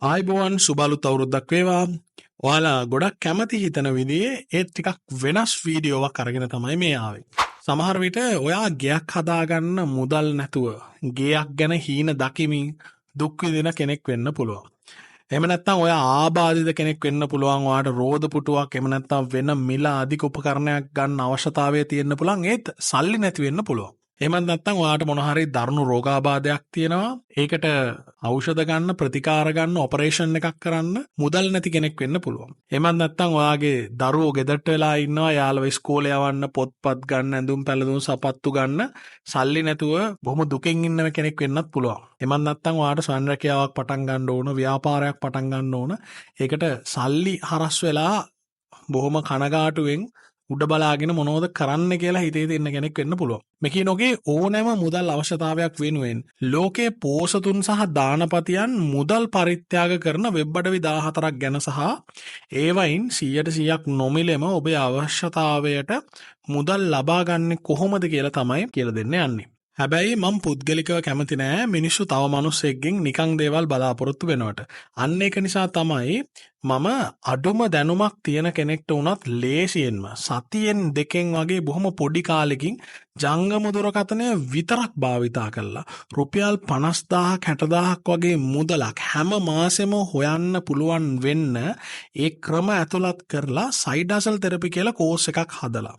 ආයිබෝවන් සුබලුත් අවුරුද්දක් වේවා. ඔයාලා ගොඩක් කැමති හිතන විදිහේ ඒ ටිකක් වෙනස් වීඩියෝවක් අරගෙන තමයි මේ ආවේ. සමහර විට ඔයා ගෙයක් හදාගන්න මුදල් නැතුව ගෙයක් ගැන හීන දකිමින් දුක් විඳින කෙනෙක් වෙන්න පුළුවන්. එහෙම නැත්නම් ඔයා ආබාධිත කෙනෙක් වෙන්න පුළුවන්. ඔයාට රෝද පුටුවක් එහෙම නැත්නම් වෙන මිල අධික උපකරණයක් ගන්න අවශ්‍යතාවය තියෙන්න පුළුවන්. ඒත් සල්ලි නැති වෙන්න පුළුවන්. එහෙමත් නැත්නම් ඔයාට මොන හරි දරුණු රෝගාබාධයක් තියෙනවා. ඒකට ඖෂධ ගන්න, ප්‍රතිකාර ගන්න, ඔපරේෂන් එකක් කරන්න මුදල් නැති කෙනෙක් වෙන්න පුළුවන්. එහෙමත් නැත්නම් ඔයාගේ දරුවෝ ගෙදරට වෙලා ඉන්නවා. යාළුවෝ ඉස්කෝලේ යවන්න, පොත්පත් ගන්න, ඇඳුම් පැළඳුම් සපත්තු ගන්න සල්ලි නැතුව බොහොම දුකෙන් ඉන්න කෙනෙක් වෙන්නත් පුළුවන්. එහෙමත් නැත්නම් ඔයාට ස්වයං රැකියාවක් පටන් ගන්න ඕන, ව්‍යාපාරයක් පටන් ගන්න ඕන. ඒකට සල්ලි හරස් වෙලා බොහොම කනගාටුවෙන් උඩ බලාගෙන මොනවද කරන්න කියලා හිතේ තියෙන කෙනෙක් වෙන්න පුළුවන්. මෙකිනෝගේ ඕනෑම මුදල් අවශ්‍යතාවයක් වෙනුවෙන් ලෝකයේ පෝසතුන් සහ දානපතියන් මුදල් පරිත්‍යාග කරන වෙබ් අඩවි 14ක් ගැන සහ ඒවයින් 100%ක් නොමිලෙම ඔබේ අවශ්‍යතාවයට මුදල් ලබා ගන්න කොහොමද කියලා තමයි කියලා දෙන්න යන්නේ. හැබැයි මම පුද්ගලිකව කැමති නෑ මිනිස්සු තව මිනිස්සෙක්ගෙන් නිකන් දේවල් බලාපොරොත්තු වෙනවට. අන්න ඒක නිසා තමයි මම අඩුම දැනුමක් තියෙන කෙනෙක්ට වුණත් ලේසියෙන්ම සතියෙන් දෙකෙන් වගේ බොහොම පොඩි කාලෙකින් ජංගම දුරකථනය විතරක් භාවිතා කරලා රුපියල් 50000ක් 60000ක් වගේ මුදලක් හැම මාසෙම හොයන්න පුළුවන් වෙන්න ඒ ක්‍රම ඇතුළත් කරලා සයිඩ් හසල් තෙරපි කියලා කෝස් එකක් හදලා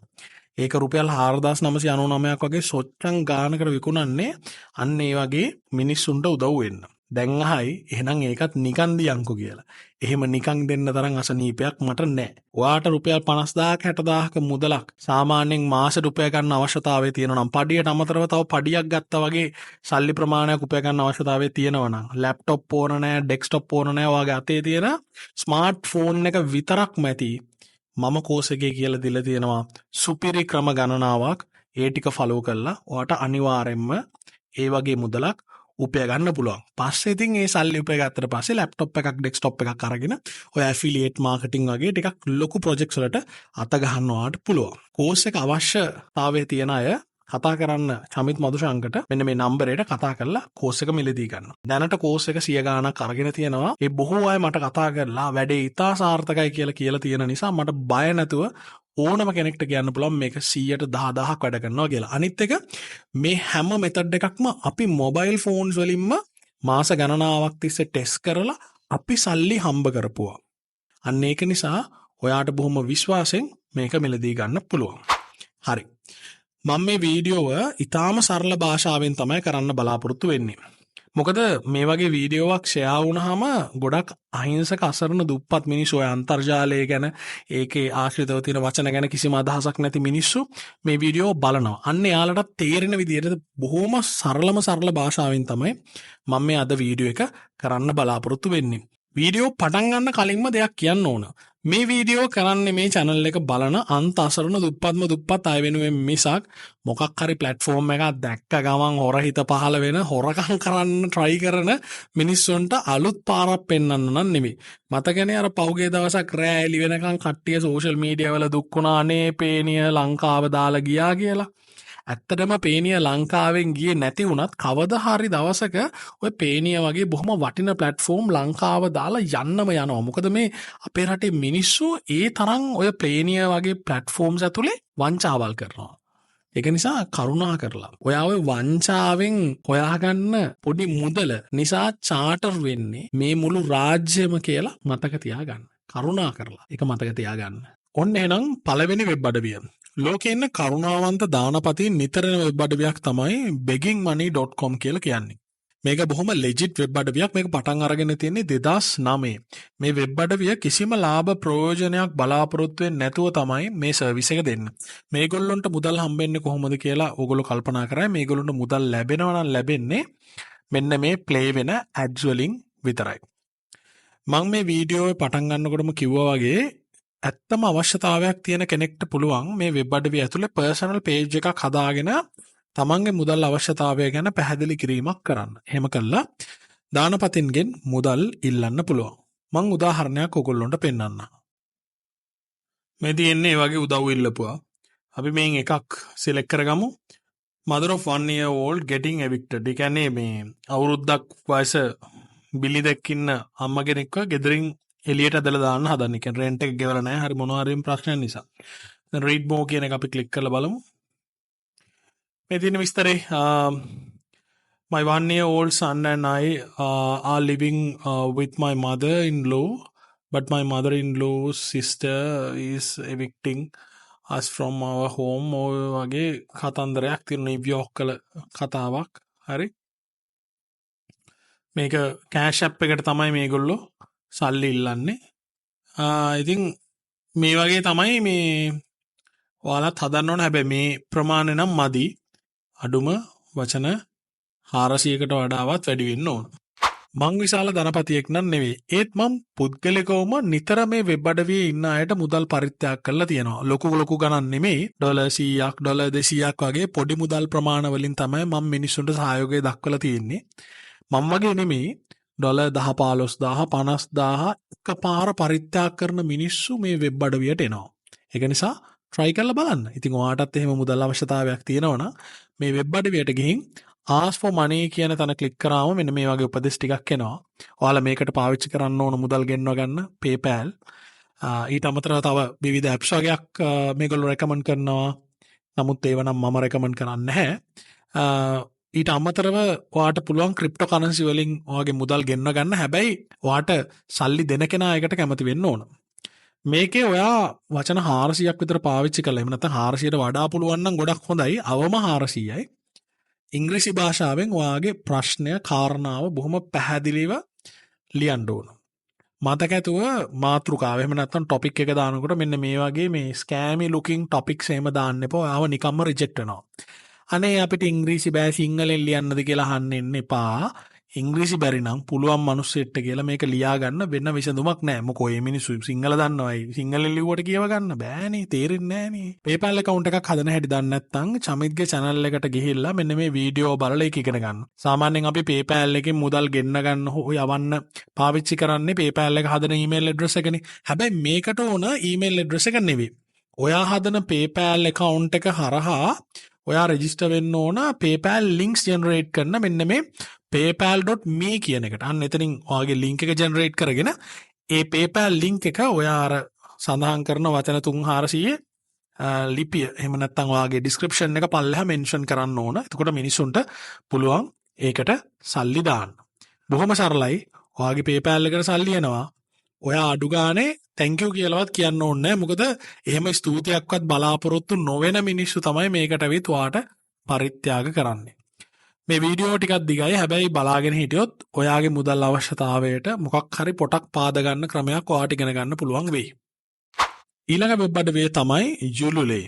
ඒක රුපියල් 4999ක් වගේ සොච්චන් ගානකට විකුණන්නේ අන්න ඒ වගේ මිනිස්සුන්ට උදව් වෙන්න. දැන් අහයි එහෙනම් ඒකත් නිකන් දියන්කෝ කියලා. එහෙම නිකන් දෙන්න තරම් අසනීපයක් මට නැහැ. ඔයාට රුපියල් 50000ක් 60000ක මුදලක් සාමාන්‍යයෙන් මාසෙට උපය ගන්න අවශ්‍යතාවය තියෙනවා නම් පඩියට අමතරව තව පඩියක් ගත්තා වගේ සල්ලි ප්‍රමාණයක් උපය ගන්න අවශ්‍යතාවය තියෙනවා නම් ලැප්ටොප් ඕන නැහැ, ඩෙස්ක්ටොප් ඕන නැහැ. ඔයාගේ අතේ තියෙන ස්මාර්ට් ෆෝන් එක විතරක්ම ඇති. මම කෝස් එකේ කියලා දීලා තියෙනවා සුපිරි ක්‍රම ගණනාවක්. ඒ ටික ෆලෝ කරලා ඔයාට අනිවාර්යෙන්ම ඒ වගේ මුදලක් උපය ගන්න පුළුවන්. පස්සේ ඉතින් ඒ සල්ලි උපය ගත්තට පස්සේ ලැප්ටොප් එකක්, ඩෙස්ක්ටොප් එකක් අරගෙන ඔය ඇෆිලියේට් මාකටිං වගේ ටිකක් ලොකු ප්‍රොජෙක්ට්ස් වලට අත ගහන්න ඔයාට පුළුවන්. කෝස් එක අවශ්‍යතාවය තියෙන අය කතා කරන්න චමිත් මදුශංකට මෙන්න මේ නම්බරයට කතා කරලා කෝස් එක මිලදී ගන්න. දැනට කෝස් එක 100 ගාණක් අරගෙන තියෙනවා. ඒ බොහෝ අය මට කතා කරලා වැඩේ ඉතා සාර්ථකයි කියලා තියෙන නිසා මට බය නැතුව ඕනම කෙනෙක්ට කියන්න පුළුවන් මේක 100%ක් වැඩ කරනවා කියලා. අනිත් එක මේ හැම මෙතඩ් එකක්ම අපි මොබයිල් ෆෝන්ස් වලින්ම මාස ගණනාවක් තිස්සේ ටෙස්ට් කරලා අපි සල්ලි හම්බ කරපුවා. අන්න ඒක නිසා ඔයාට බොහොම විශ්වාසයෙන් මේක මිලදී ගන්න පුළුවන්. හරි. මම මේ වීඩියෝව ඉතාම සරල භාෂාවෙන් තමයි කරන්න බලාපොරොත්තු වෙන්නේ. මොකද මේ වගේ වීඩියෝවක් ෂෙයා වුණාම ගොඩක් අහිංසක අසරණ දුප්පත් මිනිස්සු ඔය අන්තර්ජාලය ගැන ඒකේ ආශ්‍රිතව තියෙන වචන ගැන කිසිම අදහසක් නැති මිනිස්සු මේ වීඩියෝ බලනවා. අන්න එයාලට තේරෙන විදිහට බොහොම සරල භාෂාවෙන් තමයි මම මේ අද වීඩියෝ එක කරන්න බලාපොරොත්තු වෙන්නේ. වීඩියෝ පටන් ගන්න කලින්ම දෙයක් කියන්න ඕන. මේ වීඩියෝ කරන්නේ මේ channel එක බලන අන්ත අසරණ දුප්පත් අය වෙනුවෙන් මිසක් මොකක් හරි platform එකක් දැක්ක ගමන් හොර හිත පහළ වෙන හොරකම් කරන්න try කරන මිනිස්සුන්ට අලුත් පාරක් පෙන්වන්න නම් නෙමෙයි. මතකනේ අර පහුගිය දවසක් රෑ එළි වෙනකන් කට්ටිය social media වල දුක් වුණා අනේ පේනිය ලංකාව දාලා ගියා කියලා. ඇත්තටම පේනිය ලංකාවෙන් ගියේ නැති වුණත් කවදා හරි දවසක ඔය පේනිය වගේ බොහොම වටින platform ලංකාව දාලා යන්නම යනවා. මොකද මේ අපේ රටේ මිනිස්සු ඒ තරම් ඔය පේනිය වගේ platforms ඇතුලේ වංචාවල් කරනවා. ඒක නිසා කරුණා කරලා ඔයා ඔය වංචාවෙන් හොයාගන්න පොඩි මුදල නිසා චාටර් වෙන්නේ මේ මුළු රාජ්‍යම කියලා මතක තියාගන්න. කරුණා කරලා ඒක මතක තියාගන්න. ඔන්න එහෙනම් පළවෙනි වෙබ් අඩවිය. ලෝකේ ඉන්න කරුණාවන්ත දානපතීන් නිතරම වෙබ් අඩවියක් තමයි beggingmoney.com කියලා කියන්නේ. මේක බොහොම ලෙජිට් වෙබ් අඩවියක්. මේක පටන් අරගෙන තියෙන්නේ 2009. මේ වෙබ් අඩවිය කිසිම ලාභ ප්‍රයෝජනයක් බලාපොරොත්තු වෙන්නේ නැතුව තමයි මේ සර්විස් එක දෙන්නේ. මේගොල්ලොන්ට මුදල් හම්බෙන්නේ කොහොමද කියලා ඕගොල්ලෝ කල්පනා කරා. මේගොල්ලොන්ට මුදල් ලැබෙනවා නම් ලැබෙන්නේ මෙන්න මේ ප්ලේ වෙන ඇඩ්ස් වලින් විතරයි. මම මේ වීඩියෝ පටන් ගන්නකොටම කිව්වා වගේ ඇත්තම අවශ්‍යතාවයක් තියෙන කෙනෙක්ට පුළුවන් මේ වෙබ් අඩවිය ඇතුලේ පර්සනල් පේජ් එකක් හදාගෙන තමන්ගේ මුදල් අවශ්‍යතාවය ගැන පැහැදිලි කිරීමක් කරන්න. එහෙම කළා දානපතින්ගෙන් මුදල් ඉල්ලන්න පුළුවන්. මම උදාහරණයක් ඔයගොල්ලන්ට පෙන්නන්නම්. මේ තියෙන්නේ වගේ උදව් ඉල්ලපුවා. අපි මේන් එකක් සිලෙක්ට් කරගමු. mother of 1 year old getting evicted. ඒ කියන්නේ මේ අවුරුද්දක් වයස බිලි දෙක්කින්න අම්ම කෙනෙක්ව ගෙදරින් එලියට ඇදලා දාන්න හදන්නේ. කියන්නේ රෙන්ට් එක ගෙවලා නැහැ. හරි මොනවා හරි ප්‍රශ්නයක් නිසා. දැන් read more කියන එක අපි ක්ලික් කරලා බලමු. මේ තියෙන විස්තරේ my 1-year-old son and I are living with my mother-in-law, but my mother-in-law's sister is evicting us from our home. ඔය වගේ කතන්දරයක් තියෙන නිව්යෝක් කළ කතාවක්. හරි. මේක කෑෂ් ඇප් එකට තමයි මේගොල්ලෝ සල්ලි ඉල්ලන්නේ. ඉතින් මේ වගේ තමයි මේ ඔයාලත් හදන්න ඕන. හැබැයි මේ ප්‍රමාණය නම් මදි. අඩුම වචන 400කට වඩාවත් වැඩි වෙන්න ඕන. මං විශාල ධනපතියෙක් නම් නෙවෙයි. ඒත් මම පුද්ගලිකවම නිතර මේ වෙබ් අඩවියේ ඉන්න අයට මුදල් පරිත්‍යාග කරලා තියෙනවා. ලොකු ගණන් නෙමෙයි. $100ක් $200ක් වගේ පොඩි මුදල් ප්‍රමාණ වලින් තමයි මම මිනිස්සුන්ට සහයෝගය දක්වලා තියෙන්නේ. මම වගේ නෙමෙයි $10,000 $15,000 $50,000 එකපාර පරිත්‍යාග කරන මිනිස්සු මේ වෙබ් අඩවියට එනවා. ඒක නිසා try කරලා බලන්න. ඉතින් ඔයාටත් එහෙම මුදල් අවශ්‍යතාවයක් තියෙනවා නම් මේ වෙබ් අඩවියට ගිහින් ask for money කියන තැන ක්ලික් කරාම මෙන්න මේ වගේ උපදෙස් ටිකක් එනවා. ඔයාලා මේකට පාවිච්චි කරන්න ඕන මුදල් ගෙන්ව ගන්න PayPal. ඊට අමතරව තව විවිධ apps වගේක් මේගොල්ලෝ recommend කරනවා. නමුත් ඒව නම් මම recommend කරන්නේ නැහැ. ඊට අමතරව ඔයාට පුළුවන් cryptocurrency වලින් ඔයාගේ මුදල් ගෙන්ව ගන්න. හැබැයි ඔයාට සල්ලි දෙන කෙනා එකට කැමති වෙන්න ඕන. මේකේ ඔයා වචන 400ක් විතර පාවිච්චි කළා. එහෙම නැත්නම් 400ට වඩා පුළුවන් නම් ගොඩක් හොඳයි. අවම 400යි. ඉංග්‍රීසි භාෂාවෙන් ඔයාගේ ප්‍රශ්නය කාරණාව බොහොම පැහැදිලිව ලියන්න ඕන. මතක ඇතුව මාතෘකාව එහෙම නැත්නම් ටොපික් එක දානකොට මෙන්න මේ වගේ මේ ස්කෑමි ලුකින් ටොපික්ස් එහෙම දාන්න එපා. ඔයාව නිකම්ම රිජෙක්ට් වෙනවා. අනේ අපිට ඉංග්‍රීසි බෑ සිංහලෙන් ලියන්නද කියලා අහන්න එන්න එපා. ඉංග්‍රීසි බැරි නම් පුළුවන් මිනිස්සෙක්ට කියලා මේක ලියා ගන්න වෙන විසඳුමක් නැහැ. මොකෝ මේ මිනිස්සු සිංහල දන්නවයි. සිංහලෙන් ලිව්වට කියව ගන්න බෑනේ. තේරෙන්නේ නැහනේ. PayPal account එකක් හදන හැටි දන්නේ නැත්නම් චමිත්ගේ channel එකට ගිහිල්ලා මෙන්න මේ වීඩියෝ බලලා ඒක ඉගෙන ගන්න. සාමාන්‍යයෙන් අපි PayPal එකෙන් මුදල් ගෙන්න ගන්න හෝ යවන්න පාවිච්චි කරන්නේ PayPal එක හදන email address එකනේ. හැබැයි මේකට ඕන email address එක නෙවෙයි. ඔයා හදන PayPal account එක හරහා ඔයා රෙජිස්ටර් වෙන්න ඕන PayPal links generate කරන මෙන්න මේ paypal.me කියන එකට. අන්න එතනින් ඔයාගේ link එක generate කරගෙන ඒ PayPal link එක ඔයා අර සඳහන් කරන වචන 300 ලිපිය එහෙම නැත්නම් ඔයාගේ description එක පල්ලෙහා mention කරන්න ඕන. එතකොට මිනිස්සුන්ට පුළුවන් ඒකට සල්ලි දාන්න. බොහොම සරලයි. ඔයාගේ PayPal එකට සල්ලි එනවා. ඔයා අඩු ගානේ thank you කියලාවත් කියන්න ඕනේ නැහැ. මොකද එහෙම ස්තුතියක්වත් බලාපොරොත්තු නොවන මිනිස්සු තමයි මේකට ඇවිත් ඔයාට පරිත්‍යාග කරන්නේ. මේ වීඩියෝ ටිකක් දිගයි. හැබැයි බලාගෙන හිටියොත් ඔයාගේ මුදල් අවශ්‍යතාවයට මොකක් හරි පොටක් පාද ගන්න ක්‍රමයක් ඔයාට ඉගෙන ගන්න පුළුවන් වෙයි. ඊළඟ වෙබ් අඩවිය තමයි යුලුලේ.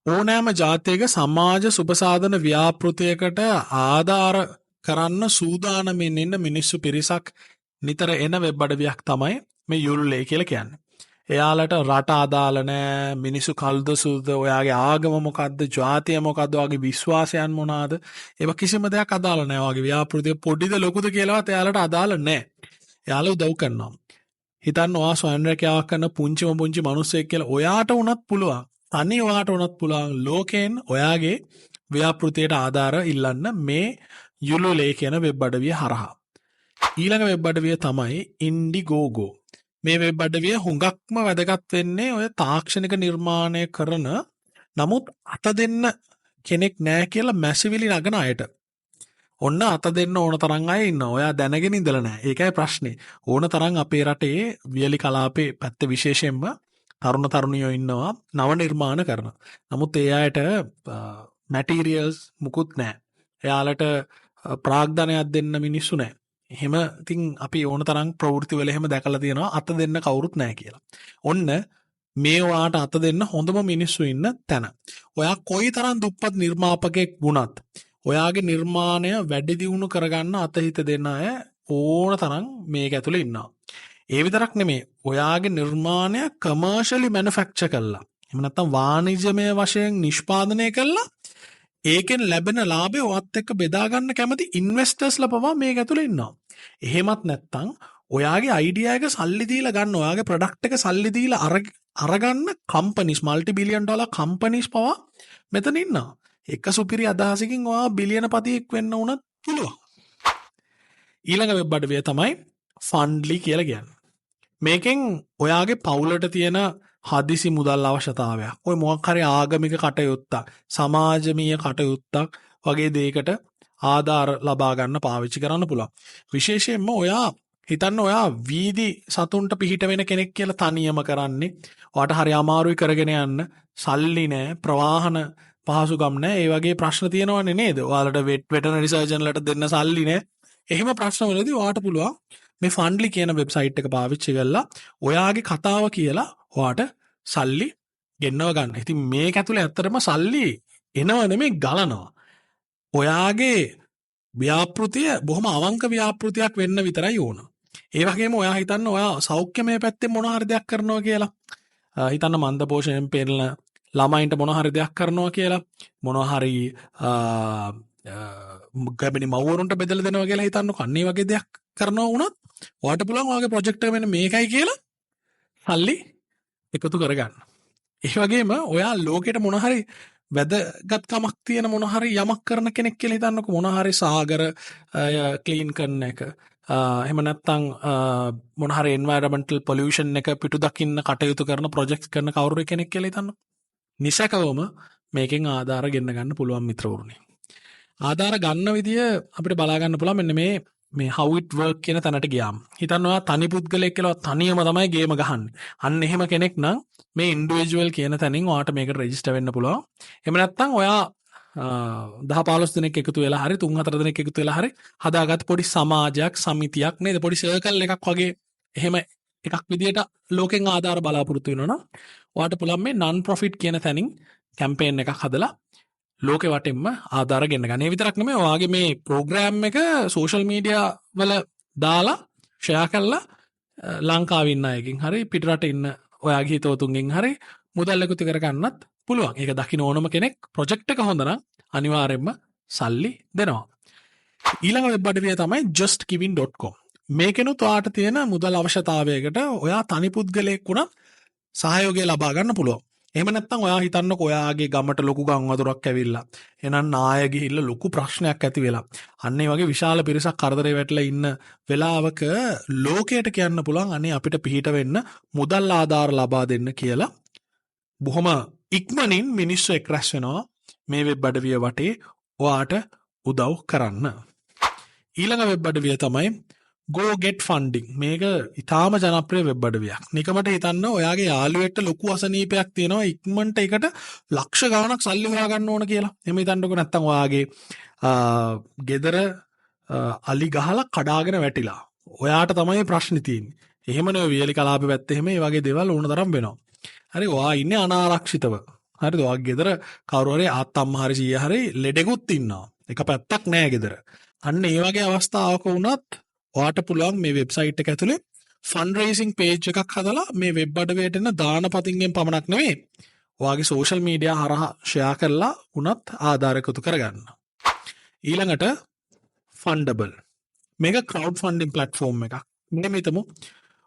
ඕනෑම ජාතියක සමාජ සුබසාධන ව්‍යාපෘතියකට ආධාර කරන්න සූදානමින් ඉන්න මිනිස්සු පිරිසක් නිතර එන වෙබ් අඩවියක් තමයි මේ යුලුලේ කියලා කියන්නේ. එයාලට රට අදාළ නැහැ, මිනිස්සු කල්ද සුද්ද, ඔයාගේ ආගම මොකද්ද, ජාතිය මොකද්ද, ඔයාගේ විශ්වාසයන් මොනවාද, ඒවා කිසිම දෙයක් අදාළ නැහැ. ඔයාගේ ව්‍යාපෘතිය පොඩිද ලොකුද කියලාවත් එයාලට අදාළ නැහැ. එයාලා උදව් කරනවා. හිතන්න ඔයා ස්වයං රැකියාවක් කරන පුංචිම පුංචි මිනිස්සෙක් කියලා ඔයාට උනත් පුළුවන්. තනි ඔයාට උනත් පුළුවන් ලෝකෙන් ඔයාගේ ව්‍යාපෘතියට ආධාර ඉල්ලන්න මේ යුලුලේ කියන වෙබ් අඩවිය හරහා. ඊළඟ වෙබ් අඩවිය තමයි Indiegogo. මේ වෙබ් අඩවිය හුඟක්ම වැදගත් වෙන්නේ ඔය තාක්ෂණික නිර්මාණය කරන නමුත් අත දෙන්න කෙනෙක් නැහැ කියලා මැසිවිලි නගන අයට. ඔන්න අත දෙන්න ඕන තරම් අය ඉන්නවා. ඔයා දැනගෙන ඉඳලා නැහැ. ඒකයි ප්‍රශ්නේ. ඕන තරම් අපේ රටේ වියලි කලාපේ පැත්ත විශේෂයෙන්ම තරුණ තරුණියෝ ඉන්නවා නව නිර්මාණ කරන. නමුත් ඒ අයට මැටීරියල්ස් මුකුත් නැහැ. එයාලට ප්‍රාග්ධනයක් දෙන්න මිනිස්සු නැහැ. එහෙම ඉතින් අපි ඕන තරම් ප්‍රවෘත්ති වල එහෙම දැකලා තියෙනවා අත දෙන්න කවුරුත් නැහැ කියලා. ඔන්න මේ ඔයාට අත දෙන්න හොඳම මිනිස්සු ඉන්න තැන. ඔයා කොයිතරම් දුප්පත් නිර්මාපකයෙක් වුණත් ඔයාගේ නිර්මාණය වැඩි දියුණු කරගන්න අතහිත දෙන අය ඕන තරම් මේක ඇතුලේ ඉන්නවා. ඒ විතරක් නෙමෙයි ඔයාගේ නිර්මාණය කමර්ෂියලි මැනුෆැක්චර් කළා. එහෙම නැත්නම් වාණිජමය වශයෙන් නිෂ්පාදනය කළා. ඒකෙන් ලැබෙන ලාභය ඔයත් එක්ක බෙදා ගන්න කැමති ඉන්වෙස්ටර්ස්ලා පවා මේක ඇතුලේ ඉන්නවා. එහෙමත් නැත්නම් ඔයාගේ අයිඩියා එක සල්ලි දීලා ගන්න, ඔයාගේ ප්‍රොඩක්ට් එක සල්ලි දීලා අරගන්න companies, multi billion dollar companies පවා මෙතන ඉන්නවා. එක සුපිරි අදහසකින් ඔයා බිලියන පතියෙක් වෙන්න උනත් පුළුවන්. ඊළඟ වෙබ් අඩවිය තමයි ෆන්ඩ්ලි කියලා කියන්නේ. මේකෙන් ඔයාගේ පවුලට තියෙන හදිසි මුදල් අවශ්‍යතාවයක්, ඔය මොකක් හරි ආගමික කටයුත්තක්, සමාජමීය කටයුත්තක් වගේ දෙයකට ආධාර ලබා ගන්න පාවිච්චි කරන්න පුළුවන්. විශේෂයෙන්ම ඔයා හිතන්න ඔයා වීදි සතුන්ට පිහිට වෙන කෙනෙක් කියලා තනියම කරන්නේ. ඔයාට හරි අමාරුයි කරගෙන යන්න, සල්ලි නැහැ, ප්‍රවාහන පහසුකම් නැහැ. ඒ වගේ ප්‍රශ්න තියෙනවනේ නේද? ඔයාලට වෙටනරි සර්ජන්ලට දෙන්න සල්ලි නැහැ. එහෙම ප්‍රශ්න වලදී ඔයාට පුළුවන් මේ ෆන්ඩ්ලි කියන වෙබ්සයිට් එක පාවිච්චි කරලා ඔයාගේ කතාව කියලා ඔයාට සල්ලි ගෙන්නව ගන්න. ඉතින් මේක ඇතුලේ ඇත්තටම සල්ලි එනව නෙමෙයි ගලනවා. ඔයාගේ ව්‍යාපෘතිය බොහොම අවංක ව්‍යාපෘතියක් වෙන්න විතරයි ඕන. ඒ වගේම ඔයා හිතන්න ඔයා සෞඛ්‍යමය පැත්තෙන් මොන හරි දෙයක් කරනවා කියලා. හිතන්න මන්දපෝෂණයෙන් පෙළෙන ළමයින්ට මොන හරි දෙයක් කරනවා කියලා. මොන හරි ගැබිනි මව්වරුන්ට බෙදලා දෙනවා කියලා හිතන්නකො. අන්න ඒ වගේ දෙයක් කරනවා වුණත් ඔයාට පුළුවන් ඔයාගේ ප්‍රොජෙක්ට් එක මෙන්න මේකයි කියලා සල්ලි එකතු කරගන්න. ඒ වගේම ඔයා ලෝකෙට මොන හරි වැදගත්කමක් තියෙන මොන හරි යමක් කරන කෙනෙක් කියලා හිතන්නකො. මොන හරි සාගර ක්ලීන් කරන එක, එහෙම නැත්නම් මොන හරි එන්වයරන්මන්ටල් පොලියුෂන් එක පිටු දකින්න කටයුතු කරන ප්‍රොජෙක්ට් කරන කවුරු කෙනෙක් කියලා හිතන්නකො. නිසකවම මේකෙන් ආධාර ගෙන්න ගන්න පුළුවන් මිත්‍රවරුනි. ආධාර ගන්න විදිය අපිට බලා ගන්න පුළුවන් මෙන්න මේ how it work කියන තැනට ගියාම. හිතන්න ඔයා තනි පුද්ගලයෙක් කියලා තනියම තමයි ගේම ගහන්නේ. අන්න එහෙම කෙනෙක් නම් මේ ඉන්ඩිවිජුවල් කියන තැනින් ඔයාට මේකට රෙජිස්ටර් වෙන්න පුළුවන්. එහෙම නැත්නම් ඔයා 10-15 දෙනෙක් එකතු වෙලා හරි 3-4 දෙනෙක් එකතු වෙලා හරි හදාගත්ත පොඩි සමාජයක්, සමිතියක් නේද? පොඩි සර්කල් එකක් වගේ එහෙම එකක් විදියට ලෝකෙන් ආධාර බලාපොරොත්තු වෙනවා නම් ඔයාට පුළුවන් මේ non profit කියන තැනින් කැම්පේන් එකක් හදලා ලෝකෙ වටෙන්ම ආධාර ගෙන්න ගන්න. ඒ විතරක් නෙමෙයි ඔයාගේ මේ ප්‍රෝග්‍රෑම් එක සෝෂල් මීඩියා වල දාලා ෂෙයා කරලා ලංකාවේ ඉන්න අයගෙන් හරි පිටරට ඉන්න ඔයාගේ හිතවතුන්ගෙන් හරි මුදල් එකතු කර ගන්නත් පුළුවන්. ඒක දකින්න ඕනම කෙනෙක් ප්‍රොජෙක්ට් එක හොඳ නම් අනිවාර්යයෙන්ම සල්ලි දෙනවා. ඊළඟ වෙබ් අඩවිය තමයි justgiving.com. මේකෙනුත් ඔයාට තියෙන මුදල් අවශ්‍යතාවයකට ඔයා තනි පුද්ගලයෙක් වුණත් සහයෝගය ලබා ගන්න පුළුවන්. එහෙම නැත්නම් ඔයා හිතන්නකෝ ඔයාගේ ගමට ලොකු ගම් වතුරක් ඇවිල්ලා එහෙනම් නාය ගිහිල්ලා ලොකු ප්‍රශ්නයක් ඇති වෙලා අන්න ඒ වගේ විශාල පිරිසක් කරදරේ වැටලා ඉන්න වෙලාවක ලෝකයට කියන්න පුළුවන් අනේ අපිට පිහිට වෙන්න මුදල් ආධාර ලබා දෙන්න කියලා. බොහොම ඉක්මනින් මිනිස්සු එක් රැස් වෙනවා මේ වෙබ් අඩවිය වටේ ඔයාට උදව් කරන්න. ඊළඟ වෙබ් අඩවිය තමයි Go Get Funding. මේක ඉතාම ජනප්‍රිය වෙබ් අඩවියක්. නිකමට හිතන්න ඔයාගේ යාළුවෙක්ට ලොකු අසනීපයක් තියෙනවා ඉක්මනට ඒකට ලක්ෂ ගණනක් සල්ලි හොයා ගන්න ඕන කියලා. එහෙම හිතන්නකෝ. නැත්තම් ඔයාගේ ගෙදර අලි ගහලා කඩාගෙන වැටිලා. ඔයාට තමයි ප්‍රශ්නේ තියෙන්නේ. එහෙමනේ වියලි කලාපේ පැත්තේ එහෙම මේ වගේ දේවල් ඕන තරම් වෙනවා. හරි ඔයා ඉන්නේ අනාරක්ෂිතව. හරිද? ඔයාගේ ගෙදර කවුරු හරි ආත්තම්මා හරි සීයා හරි ලෙඩෙකුත් ඉන්නවා. එක පැත්තක් නෑ ගෙදර. අන්න ඒ වගේ අවස්ථාවක වුණත් ඔයාට පුළුවන් මේ වෙබ්සයිට් එක ඇතුලේ ෆන්ඩ් රේසින් පේජ් එකක් හදලා මේ වෙබ් අඩවියට එන දානපතින්ගෙන් පමණක් නෙවෙයි ඔයාගේ සෝෂල් මීඩියා හරහා ෂෙයා කරලා උනත් ආධාර එකතු කරගන්න. ඊළඟට ෆන්ඩබල්. මේක ක්‍රවුඩ් ෆන්ඩින් ප්ලැට්ෆෝම් එකක්. මෙන්න හිතමු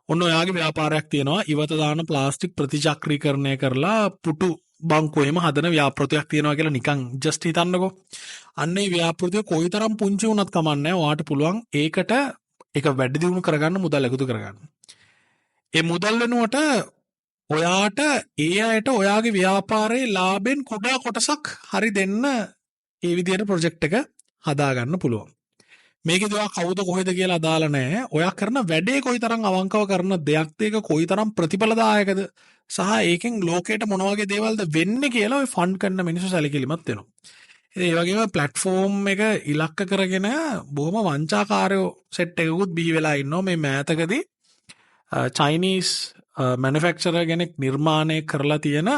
ඔන්න ඔයාගේ ව්‍යාපාරයක් තියෙනවා ඉවත දාන ප්ලාස්ටික් ප්‍රතිචක්‍රීකරණය කරලා පුටු බංකුවේම හදන ව්‍යාපෘතියක් තියෙනවා කියලා නිකන් ජස්ට් හිතන්නකෝ. අන්න ඒ ව්‍යාපෘතිය කොයිතරම් පුංචි වුණත් කමන්නේ ඔයාට පුළුවන් ඒකට ඒක වැඩි දියුණු කරගන්න මුදල් එකතු කරගන්න. ඒ මුදල් වෙනුවට ඔයාට ඒ අයට ඔයාගේ ව්‍යාපාරයේ ලාභෙන් කුඩා කොටසක් හරි දෙන්න ඒ විදිහට ප්‍රොජෙක්ට් එක හදාගන්න පුළුවන්. මේකේදී ඔයා කවුද කොහෙද කියලා අදාළ නැහැ. ඔයා කරන වැඩේ කොයිතරම් අවංකව කරන දෙයක්ද ඒක කොයිතරම් ප්‍රතිඵලදායකද සහ ඒකෙන් ලෝකයට මොන වගේ දේවල්ද වෙන්නේ කියලා ඔය ෆන්ඩ් කරන මිනිස්සු සැලකිලිමත් වෙනවා. ඒ වගේම ප්ලැට්ෆෝම් එක ඉලක්ක කරගෙන බොහොම වංචාකාරයෝ සෙට් එකකුත් බිහි වෙලා ඉන්නවා. මේ මෑතකදී චයිනීස් මැනුෆැක්චරර් කෙනෙක් නිර්මාණය කරලා තියෙන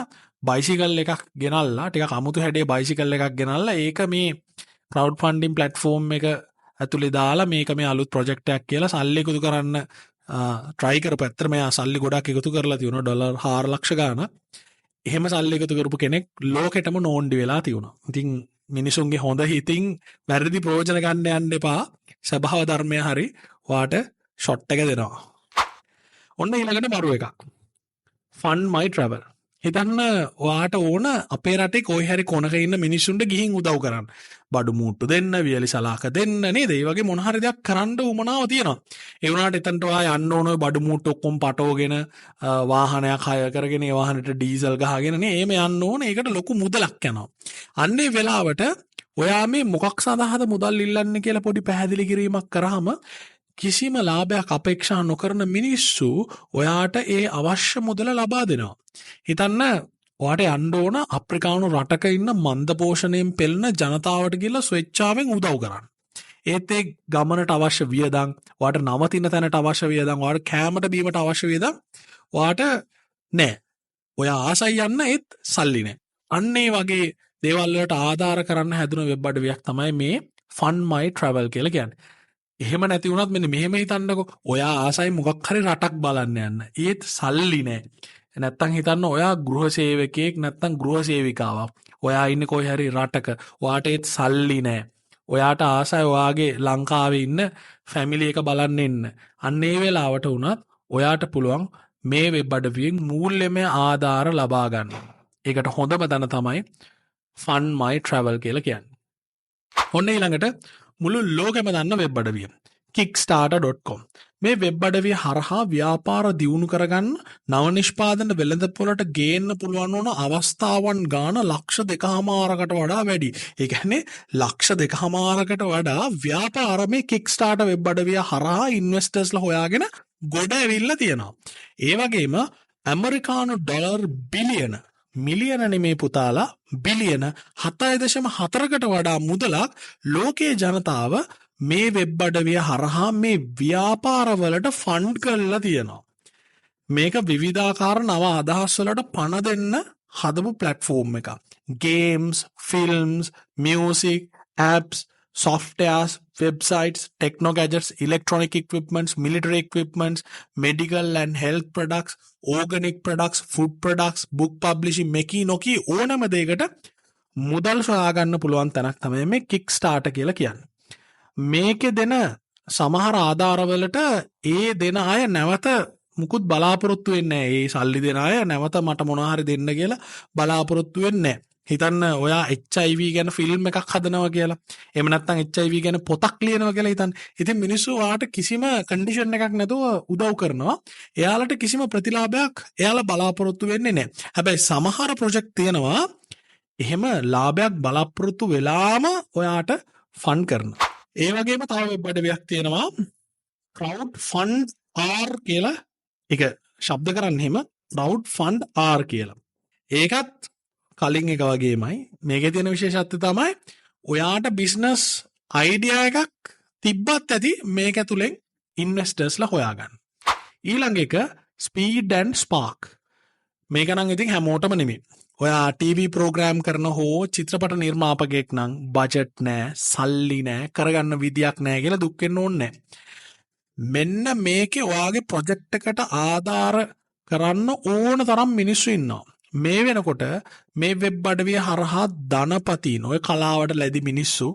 බයිසිකල් එකක් ගෙනල්ලා ටිකක් අමුතු හැඩේ බයිසිකල් එකක් ගෙනල්ලා ඒක මේ ක්‍රවුඩ් ෆන්ඩින් ප්ලැට්ෆෝම් එක ඇතුලේ දාලා මේක මේ අලුත් ප්‍රොජෙක්ට් එකක් කියලා සල්ලි එකතු කරන්න try කරපු. ඇත්තට මෙයා සල්ලි ගොඩක් එකතු කරලා තියෙනවා ඩොලර් 4 ලක්ෂ ගාණක්. එහෙම සල්ලි එකතු කරපු කෙනෙක් ලෝකෙටම නෝන්ඩි වෙලා තියෙනවා. ඉතින් මිනිසුන්ගේ හොඳ හිතින් වැරදි ප්‍රයෝජන ගන්න යන්න එපා. ස්වභාව ධර්මය හරි ඔයාට ෂොට් එක දෙනවා. ඔන්න ඊළඟට මරු එකක්. Fund My Travel. හිතන්න ඔයාට ඕන අපේ රටේ කොයි හරි කොනක ඉන්න මිනිස්සුන්ට ගිහින් උදව් කරන්න. බඩු මුට්ටු දෙන්න, වියලි සලාක දෙන්න නේද? ඒ වගේ මොන හරි දෙයක් කරන්න උවමනාව තියෙනවා. ඒ වුණාට එතනට ඔයා යන්න ඕන ඔය බඩු මුට්ටු ඔක්කොම පටවගෙන වාහනයක් හය කරගෙන ඒ වාහනේට ඩීසල් ගහගෙන නේ එහෙම යන්න ඕන. ඒකට ලොකු මුදලක් යනවා. අන්නේ වෙලාවට ඔයා මේ මොකක් සඳහාද මුදල් ඉල්ලන්නේ කියලා පොඩි පැහැදිලි කිරීමක් කරාම කිසිම ලාභයක් අපේක්ෂා නොකරන මිනිස්සු ඔයාට ඒ අවශ්‍ය මුදල ලබා දෙනවා. හිතන්න ඔයාට යන්න ඕන අප්‍රිකානු රටක ඉන්න මන්දපෝෂණයෙන් පෙළෙන ජනතාවට ගිහිල්ලා ස්වේච්ඡාවෙන් උදව් කරන්න. ඒත් ඒ ගමනට අවශ්‍ය වියදම්, ඔයාට නවතින තැනට අවශ්‍ය වියදම්, ඔයාට කෑමට බීමට අවශ්‍ය වියදම් ඔයාට නැහැ. ඔයා ආසයි යන්න ඒත් සල්ලි නැහැ. අන්න ඒ වගේ දේවල් වලට ආධාර කරන්න හැදුන වෙබ් අඩවියක් තමයි මේ Fund My Travel කියලා කියන්නේ. එහෙම නැති වුණත් මෙන්න මෙහෙම හිතන්නකෝ. ඔයා ආසයි මොකක් හරි රටක් බලන්න යන්න. ඒත් සල්ලි නැහැ. නැත්තම් හිතන්න ඔයා ගෘහ සේවකයෙක් නැත්තම් ගෘහ සේවිකාවක්. ඔයා ඉන්නේ කොයි හරි රටක. ඔයාට ඒත් සල්ලි නැහැ. ඔයාට ආසයි ඔයාගේ ලංකාවේ ඉන්න ෆැමිලි එක බලන්න එන්න. අන්න ඒ වෙලාවට වුණත් ඔයාට පුළුවන් මේ වෙබ් අඩවියෙන් මූල්‍යමය ආධාර ලබා ගන්න. ඒකට හොඳම දන තමයි Fund My Travel කියලා කියන්නේ. ඔන්න ඊළඟට මුළු ලෝකෙම දන්න වෙබ් අඩවිය kickstarter.com. මේ වෙබ් අඩවිය හරහා ව්‍යාපාර දියුණු කරගන්න නව නිෂ්පාදන වෙළඳපොළට ගේන්න පුළුවන් වුණ අවස්ථාවන් ගාන 2.5කට වඩා වැඩි. ඒ කියන්නේ 2.5කට වඩා ව්‍යාපාර මේ kickstarter වෙබ් අඩවිය හරහා ඉන්වෙස්ටර්ස්ලා හොයාගෙන ගොඩ ඇවිල්ලා තියෙනවා. ඒ වගේම ඇමරිකානු ඩොලර් බිලියන මිලියන නෙමේ පුතාලා බිලියන 7.4කට වඩා මුදලක් ලෝකයේ ජනතාව මේ වෙබ් අඩවිය හරහා මේ ව්‍යාපාරවලට ෆන්ඩ් කරලා තියෙනවා. මේක විවිධාකාර නව අදහස් වලට පණ දෙන්න හදපු ප්ලැට්ෆෝම් එකක්. Games, films, music, apps, softwares, websites, techno gadgets, electronic equipments, military equipments, medical and health products, organic products, food products, book publishing, මේකී නොකී ඕනම දෙයකට මුදල් සොයාගන්න පුළුවන් තැනක් තමයි මේ Kickstarter කියලා කියන්නේ. මේකේ දෙන සමහර ආධාරවලට ඒ දෙන අය නැවත මුකුත් බලාපොරොත්තු වෙන්නේ නැහැ. ඒ සල්ලි දෙන අය නැවත මට මොනවා හරි දෙන්න කියලා බලාපොරොත්තු වෙන්නේ නැහැ. හිතන්න ඔයා HIV ගැන ෆිල්ම් එකක් හදනවා කියලා. එහෙම නැත්නම් HIV ගැන පොතක් ලියනවා කියලා හිතන්න. ඉතින් මිනිස්සු ඔයාට කිසිම කන්ඩිෂන් එකක් නැතුව උදව් කරනවා. එයාලට කිසිම ප්‍රතිලාභයක් එයාලා බලාපොරොත්තු වෙන්නේ නැහැ. හැබැයි සමහර ප්‍රොජෙක්ට් තියෙනවා එහෙම ලාභයක් බලාපොරොත්තු වෙලාම ඔයාට ෆන්ඩ් කරනවා. ඒ වගේම තව වෙබ් අඩවියක් තියෙනවා crowdfundr කියලා. ඒක ශබ්ද කරන්නේ එහෙම crowdfundr කියලා. ඒකත් කලින් එක වගේමයි. මේකේ තියෙන විශේෂත්වය තමයි ඔයාට බිස්නස් අයිඩියා එකක් තිබ්බත් ඇති මේක ඇතුලෙන් ඉන්වෙස්ටර්ස්ලා හොයාගන්න. ඊළඟ එක ස්පීඩ් ඇන්ඩ් ස්පාර්ක්. මේක නම් ඉතින් හැමෝටම නෙමෙයි. ඔයා TV ප්‍රෝග්‍රෑම් කරන හෝ චිත්‍රපට නිර්මාපකයෙක් නම් බජට් නැහැ, සල්ලි නැහැ, කරගන්න විදියක් නැහැ කියලා දුක් වෙන්න ඕනේ නැහැ. මෙන්න මේකේ ඔයාගේ ප්‍රොජෙක්ට් එකට ආධාර කරන්න ඕන තරම් මිනිස්සු ඉන්නවා. මේ වෙනකොට මේ වෙබ් අඩවිය හරහා ධනපතින් ඔය කලාවට ලැබි මිනිස්සු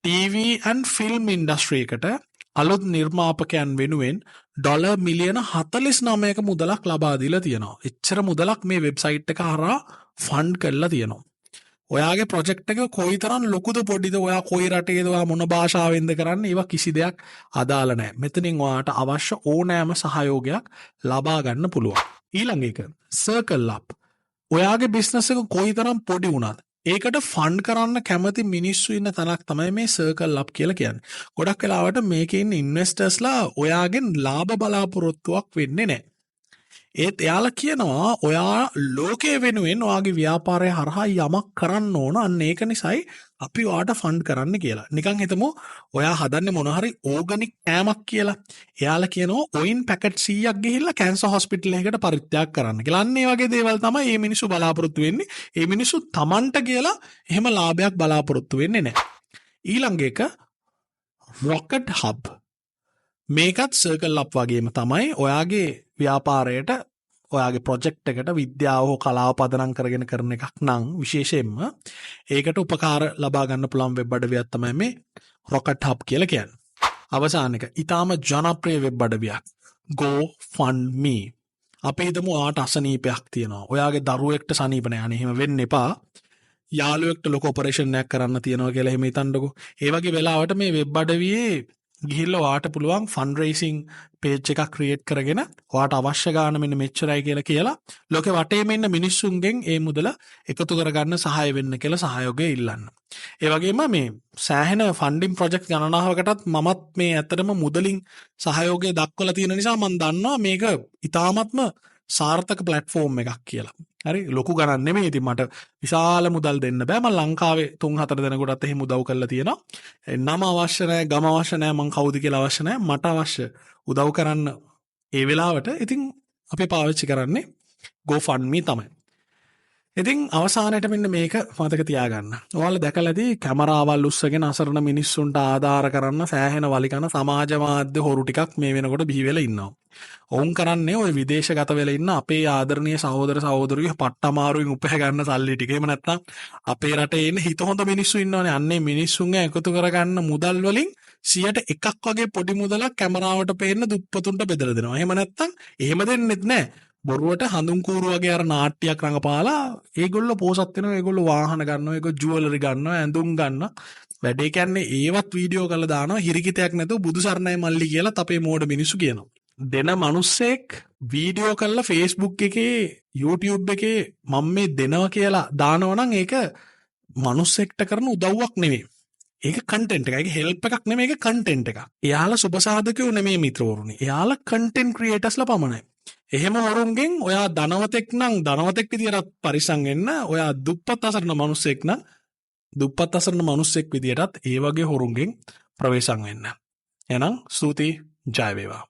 TV and film industry එකට අලුත් නිර්මාපකයන් වෙනුවෙන් ඩොලර් මිලියන 49ක මුදලක් ලබා දීලා තියෙනවා. එච්චර මුදලක් මේ වෙබ්සයිට් එක හරහා ෆන්ඩ් කරලා තියෙනවා. ඔයාගේ ප්‍රොජෙක්ට් එක කොයිතරම් ලොකුද පොඩිද, ඔයා කොයි රටේද, ඔයා මොන භාෂාවෙන්ද කරන්නේ, ඒවා කිසි දෙයක් අදාළ නැහැ. මෙතනින් ඔයාට අවශ්‍ය ඕනෑම සහයෝගයක් ලබා ගන්න පුළුවන්. ඊළඟ එක Circle Up. ඔයාගේ බිස්නස් එක කොයිතරම් පොඩි වුණත් ඒකට ෆන්ඩ් කරන්න කැමති මිනිස්සු ඉන්න තැනක් තමයි මේ Circle Up කියලා කියන්නේ. ගොඩක් වෙලාවට මේකේ ඉන්න ඉන්වෙස්ටර්ස්ලා ඔයාගෙන් ලාභ බලාපොරොත්තුවක් වෙන්නේ නැහැ. ඒත් එයාලා කියනවා ඔයා ලෝකයේ වෙනුවෙන් ඔයාගේ ව්‍යාපාරය හරහා යමක් කරන්න ඕන. අන්න ඒක නිසායි අපි ඔයාට ෆන්ඩ් කරන්න කියලා. නිකන් හිතමු ඔයා හදන්නේ මොන හරි ඕගනික් කෑමක් කියලා. එයාලා කියනවා ඔයින් පැකට් 100ක් ගිහිල්ලා කැන්සර් හොස්පිටල් එකකට පරිත්‍යාග කරන්න කියලා. අන්න ඒ වගේ දේවල් තමයි මේ මිනිස්සු බලාපොරොත්තු වෙන්නේ. මේ මිනිස්සු Tamanට කියලා එහෙම ලාභයක් බලාපොරොත්තු වෙන්නේ නැහැ. ඊළඟ එක Rocket Hub. මේකත් Circle Up වගේම තමයි ඔයාගේ ව්‍යාපාරයට ඔයාගේ ප්‍රොජෙක්ට් එකට විද්‍යාව හෝ කලාව පදනම් කරගෙන කරන එකක් නම් විශේෂයෙන්ම ඒකට උපකාර ලබා ගන්න පුළුවන් වෙබ් අඩවියක් තමයි මේ Rocket Hub කියලා කියන්නේ. අවසාන එක ඊටාම ජනප්‍රිය වෙබ් අඩවියක් GoFundMe. අපි හිතමු ඔයාට අසනීපයක් තියෙනවා. ඔයාගේ දරුවෙක්ට සනීප නැහැ. අනේ එහෙම වෙන්න එපා. යාළුවෙක්ට ලොකු ඔපරේෂන් එකක් කරන්න තියෙනවා කියලා එහෙම හිතන්නකෝ. ඒ වගේ වෙලාවට මේ වෙබ් අඩවියේ ගිහිල්ලා ඔයාට පුළුවන් ෆන්ඩ් රේසින් පේජ් එකක් ක්‍රියේට් කරගෙන ඔයාට අවශ්‍ය ගාන මෙන්න මෙච්චරයි කියලා ලෝකේ වටේම ඉන්න මිනිස්සුන්ගෙන් ඒ මුදල එකතු කරගන්න සහාය වෙන්න කියලා සහයෝගය ඉල්ලන්න. ඒ වගේම මේ සෑහෙන ෆන්ඩින් ප්‍රොජෙක්ට් ගණනාවකටත් මමත් මේ ඇත්තටම මුදලින් සහයෝගය දක්වලා තියෙන නිසා මම දන්නවා මේක ඉතාමත්ම සාර්ථක ප්ලැට්ෆෝම් එකක් කියලා. හරි ලොකු ගණන් නෙමෙයි. ඉතින් මට විශාල මුදල් දෙන්න බෑ. මම ලංකාවේ 3-4 දෙනෙකුටත් එහෙම උදව් කරලා තියෙනවා. නම අවශ්‍ය නැහැ, ගම අවශ්‍ය නැහැ, මං කවුද කියලා අවශ්‍ය නැහැ. මට අවශ්‍ය උදව් කරන්න ඒ වෙලාවට ඉතින් අපි පාවිච්චි කරන්නේ GoFundMe තමයි. ඉතින් අවසානයට මෙන්න මේක මතක තියාගන්න. ඔයාලා දැකලා ඇති කැමරාවල් උස්සගෙන අසරණ මිනිස්සුන්ට ආධාර කරන්න සෑහෙන වලිකන සමාජ මාධ්‍ය හොරු ටිකක් මේ වෙනකොට බිහි වෙලා ඉන්නවා. ඔවුන් කරන්නේ ওই විදේශගත වෙලා ඉන්න අපේ ආදරණීය සහෝදර සහෝදරියෝ පට්ටමාරුවෙන් උපය ගන්න සල්ලි ටික. එහෙම නැත්නම් අපේ රටේ ඉන්න හිත හොඳ මිනිස්සු ඉන්නවනේ. අන්නේ මිනිස්සුන්ගේ එකතු කරගන්න මුදල් වලින් 100ට 1ක් වගේ පොඩි මුදලක් කැමරාවට පේන්න දුප්පතුන්ට බෙදලා දෙනවා. එහෙම නැත්නම් එහෙම දෙන්නෙත් නැහැ. බොරුවට හඳුන් කූරු වගේ අර නාට්‍යයක් රඟපාලා ඒගොල්ලෝ පෝසත් වෙනවා. ඒගොල්ලෝ වාහන ගන්නවා, ඒගොල්ලෝ ජුවලරි ගන්නවා, ඇඳුම් ගන්නවා. වැඩේ කියන්නේ ඒවත් වීඩියෝ කරලා දානවා. හිරිකිතයක් නැතුව බුදු සරණයි මල්ලි කියලා අපේ මෝඩ මිනිස්සු කියනවා. දෙන මිනිස්සෙක් වීඩියෝ කරලා Facebook එකේ YouTube එකේ මම මේ දෙනවා කියලා දානවා නම් ඒක මිනිස්සෙක්ට කරන උදව්වක් නෙවෙයි. ඒක කන්ටෙන්ට් එකක්. ඒක හෙල්ප් එකක් නෙමෙයි. ඒක කන්ටෙන්ට් එකක්. එයාලා සුබසාධකයෝ නෙමෙයි මිත්‍රවරුනි. එයාලා කන්ටෙන්ට් ක්‍රියේටර්ස්ලා පමණයි. එහෙම වරුන්ගෙන් ඔයා ධනවතෙක් නම් ධනවතෙක් විදියට පරිස්සම් වෙන්න. ඔයා දුප්පත් අසරණ මිනිස්සෙක් නම් දුප්පත් අසරණ මිනිස්සෙක් විදියටත් ඒ වගේ හොරුන්ගෙන් ප්‍රවේශම් වෙන්න. එහෙනම් ස්තුතියි. ජය වේවා.